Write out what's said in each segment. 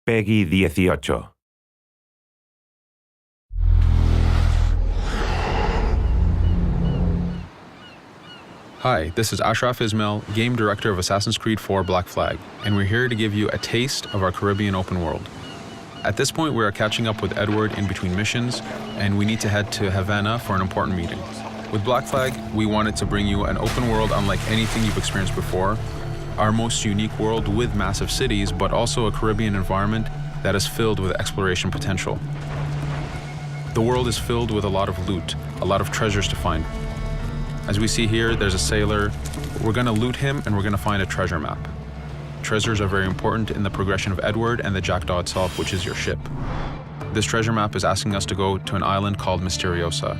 Peggy 18. Hi, this is Ashraf Ismail, Game Director of Assassin's Creed 4 Black Flag, and we're here to give you a taste of our Caribbean open world. At this point, we are catching up with Edward in between missions, and we need to head to Havana for an important meeting. With Black Flag, we wanted to bring you an open world unlike anything you've experienced before, our most unique world with massive cities, but also a Caribbean environment that is filled with exploration potential. The world is filled with a lot of loot, a lot of treasures to find. As we see here, there's a sailor. We're going to loot him and we're going to find a treasure map. Treasures are very important in the progression of Edward and the Jackdaw itself, which is your ship. This treasure map is asking us to go to an island called Misteriosa.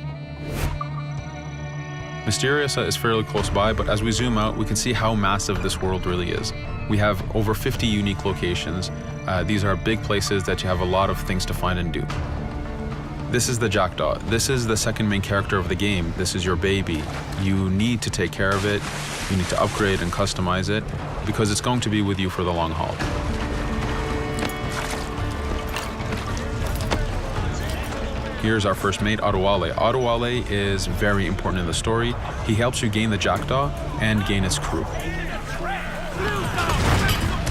Misteriosa is fairly close by, but as we zoom out, we can see how massive this world really is. We have over 50 unique locations. These are big places that you have a lot of things to find and do. This is the Jackdaw. This is the second main character of the game. This is your baby. You need to take care of it. You need to upgrade and customize it because it's going to be with you for the long haul. Here's our first mate, Adewale. Adewale is very important in the story. He helps you gain the Jackdaw and gain its crew.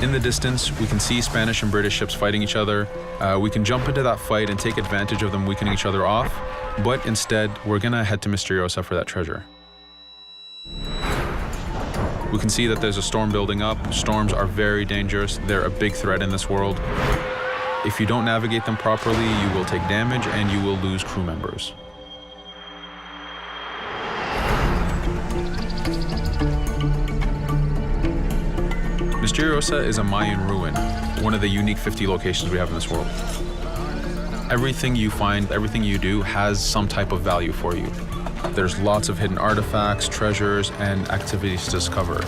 In the distance, we can see Spanish and British ships fighting each other. We can jump into that fight and take advantage of them weakening each other off, but instead, we're gonna head to Misteriosa for that treasure. We can see that there's a storm building up. Storms are very dangerous. They're a big threat in this world. If you don't navigate them properly, you will take damage and you will lose crew members. Misteriosa is a Mayan ruin, one of the unique 50 locations we have in this world. Everything you find, everything you do has some type of value for you. There's lots of hidden artifacts, treasures, and activities to discover.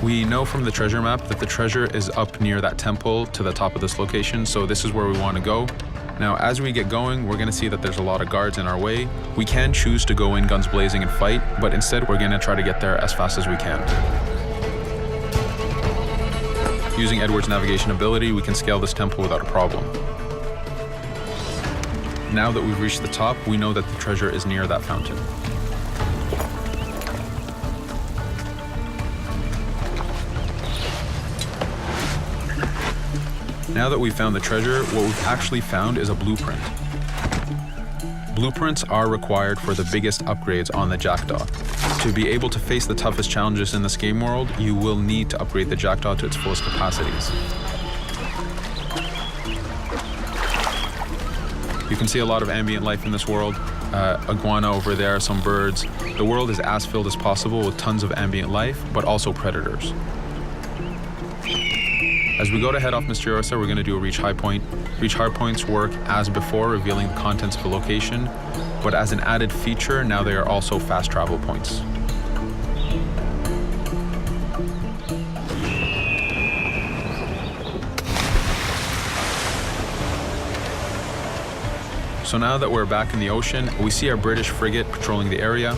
We know from the treasure map that the treasure is up near that temple to the top of this location, so this is where we want to go. Now, as we get going, we're going to see that there's a lot of guards in our way. We can choose to go in guns blazing and fight, but instead we're going to try to get there as fast as we can. Using Edward's navigation ability, we can scale this temple without a problem. Now that we've reached the top, we know that the treasure is near that fountain. Now that we've found the treasure, what we've actually found is a blueprint. Blueprints are required for the biggest upgrades on the Jackdaw. To be able to face the toughest challenges in this game world, you will need to upgrade the Jackdaw to its fullest capacities. You can see a lot of ambient life in this world. Iguana over there, some birds. The world is as filled as possible with tons of ambient life, but also predators. As we go to head off Misteriosa, we're going to do a reach high point. Reach high points work as before, revealing the contents of a location, but as an added feature, now they are also fast travel points. So now that we're back in the ocean, we see a British frigate patrolling the area.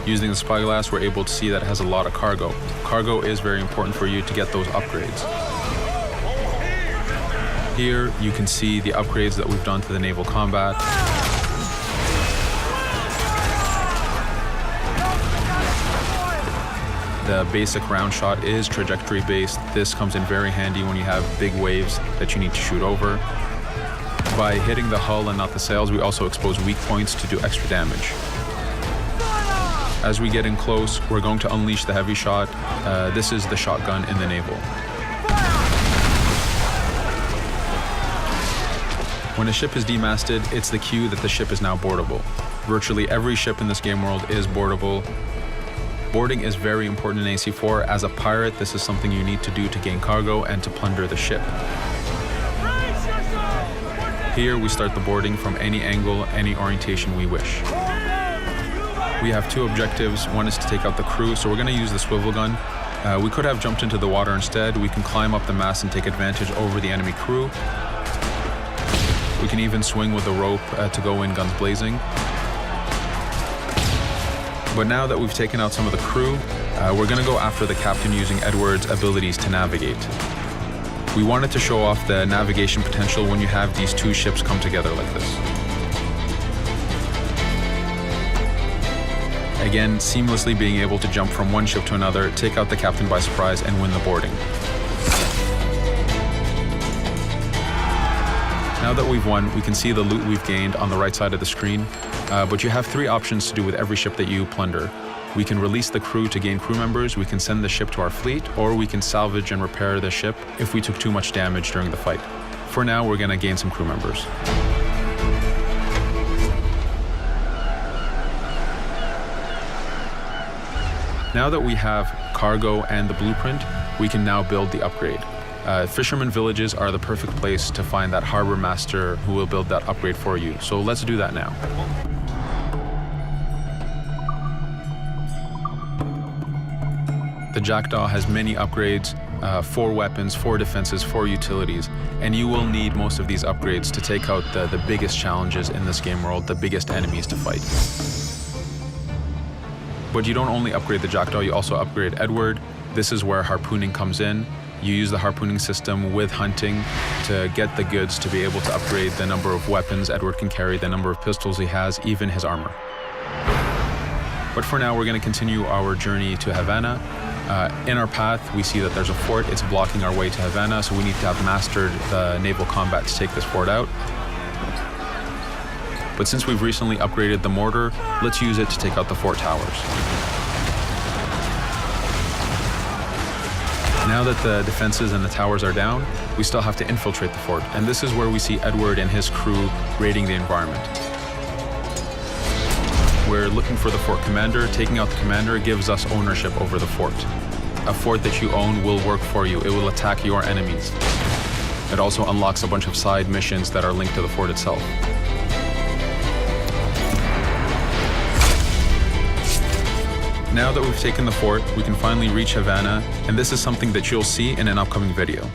Using the spyglass, we're able to see that it has a lot of cargo. Cargo is very important for you to get those upgrades. Here, you can see the upgrades that we've done to the naval combat. The basic round shot is trajectory based. This comes in very handy when you have big waves that you need to shoot over. By hitting the hull and not the sails, we also expose weak points to do extra damage. As we get in close, we're going to unleash the heavy shot. This is the shotgun in the naval. When a ship is demasted, it's the cue that the ship is now boardable. Virtually every ship in this game world is boardable. Boarding is very important in AC4. As a pirate, this is something you need to do to gain cargo and to plunder the ship. Here, we start the boarding from any angle, any orientation we wish. We have two objectives. One is to take out the crew, so we're going to use the swivel gun. We could have jumped into the water instead. We can climb up the mast and take advantage over the enemy crew. We can even swing with a rope to go in guns blazing. But now that we've taken out some of the crew, we're going to go after the captain using Edward's abilities to navigate. We wanted to show off the navigation potential when you have these two ships come together like this. Again, seamlessly being able to jump from one ship to another, take out the captain by surprise, and win the boarding. Now that we've won, we can see the loot we've gained on the right side of the screen, but you have three options to do with every ship that you plunder. We can release the crew to gain crew members, we can send the ship to our fleet, or we can salvage and repair the ship if we took too much damage during the fight. For now, we're going to gain some crew members. Now that we have cargo and the blueprint, we can now build the upgrade. Fisherman villages are the perfect place to find that harbor master who will build that upgrade for you. So let's do that now. The Jackdaw has many upgrades, 4 weapons, 4 defenses, 4 utilities, and you will need most of these upgrades to take out the biggest challenges in this game world, the biggest enemies to fight. But you don't only upgrade the Jackdaw, you also upgrade Edward. This is where harpooning comes in. You use the harpooning system with hunting to get the goods to be able to upgrade the number of weapons Edward can carry, the number of pistols he has, even his armor. But for now, we're going to continue our journey to Havana. In our path, we see that there's a fort. It's blocking our way to Havana, so we need to have mastered the naval combat to take this fort out. But since we've recently upgraded the mortar, let's use it to take out the fort towers. Now that the defenses and the towers are down, we still have to infiltrate the fort, and this is where we see Edward and his crew raiding the environment. We're looking for the fort commander. Taking out the commander gives us ownership over the fort. A fort that you own will work for you. It will attack your enemies. It also unlocks a bunch of side missions that are linked to the fort itself. Now that we've taken the fort, we can finally reach Havana, and this is something that you'll see in an upcoming video.